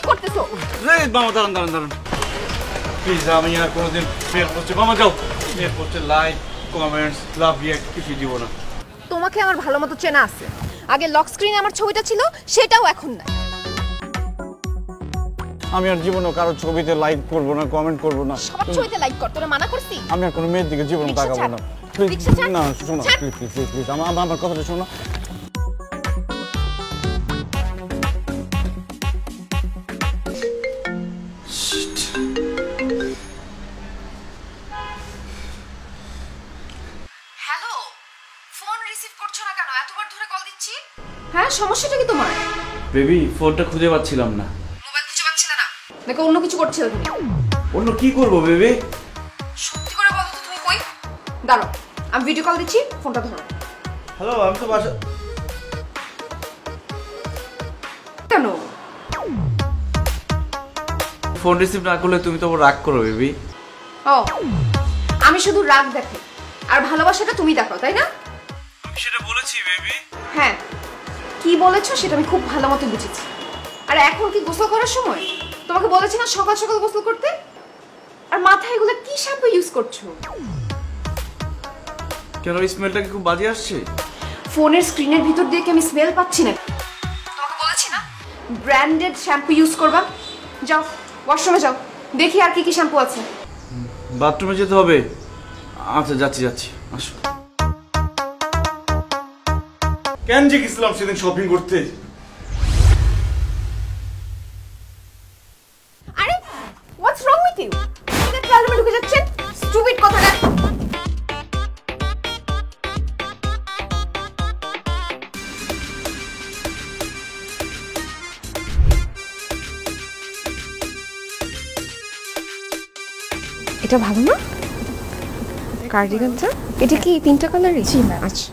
করতেছো? এই মামা দাঁড়ান দাঁড়ান দাঁড়ান প্লিজ, আমি আর কোনোদিন মেয়ের পোস্টে, মামা যাও, মেয়ের পোস্টে লাইক কমেন্টস লাভ রিঅ্যাক্ট কিছু দিব না। তোমাকে আমার ভালো মতো চেনা আছে। আগে লক স্ক্রিনে আমার ছবিটা ছিল, সেটাও এখন নাই। আমি আর জীবনে কারো ছবিতে লাইক করব না, কমেন্ট করব না। সবার ছবিতে লাইক কর, তোরা মানা করছি? আমি আর কোনো মেয়ের দিকে জীবনে তাকাবো না। প্লিজ না, শোনো প্লিজ প্লিজ প্লিজ আমার কথাটা শোনো। হ্যালো, ফোন রিসিভ করছো না কেন? এতবার ধরে কল দিচ্ছি। হ্যাঁ, সমস্যাটা কি তোমার? বেবি, ফোনটা খুঁজে পাচ্ছিলাম না। মোবাইল খুঁজে পাচ্ছিলে না? নাকি অন্য কিছু করছিলে তুমি? অন্য কি করব বেবি? সত্যি করে বলো তো, তুমি কই? দাঁড়াও, আমি ভিডিও কল দিচ্ছি, ফোনটা ধরো। হ্যালো, আমি তো বাসা। কেন? ফোন রিসিভ না করলে তুমি তো রাগ করো বেবি। ও, আমি শুধু রাগ দেখি আর ভালোবাসাটা তুমি দেখো, তাই না? আমি সেটা বলেছি বেবি। হ্যাঁ, কি বলেছো সেটা আমি খুব ভালো মতো বুঝেছি। আর এখন কি গোসল করার সময়? তোমাকে বলেছি না সকাল সকাল গোসল করতে? আর মাথায় এগুলো কি শ্যাম্পু ইউজ করছো? কেন, স্মেলটা কি খুব বাজে আসছে? ফোনের স্ক্রিনের ভিতর দিয়ে কি আমি স্মেল পাচ্ছি না? তোমাকে বলেছি না ব্র্যান্ডেড শ্যাম্পু ইউজ করবা। যাও ওয়াশরুমে যাও, দেখি আর কি কি শ্যাম্পু আছে। বাথরুমে যেতে হবে? আচ্ছা যাচ্ছি যাচ্ছি, আসো। কেন যে গেছিলাম সেদিন শপিং করতে? আরে হোয়াটস রং উইথ ইউ? এটা ক্লাসরুমে ঢুকে যাচ্ছেন, স্টুপিড কথাটা। এটা ভালো না কার্ডিগানটা? এটা কি তিনটা কালারই? জি ম্যাম। আচ্ছা।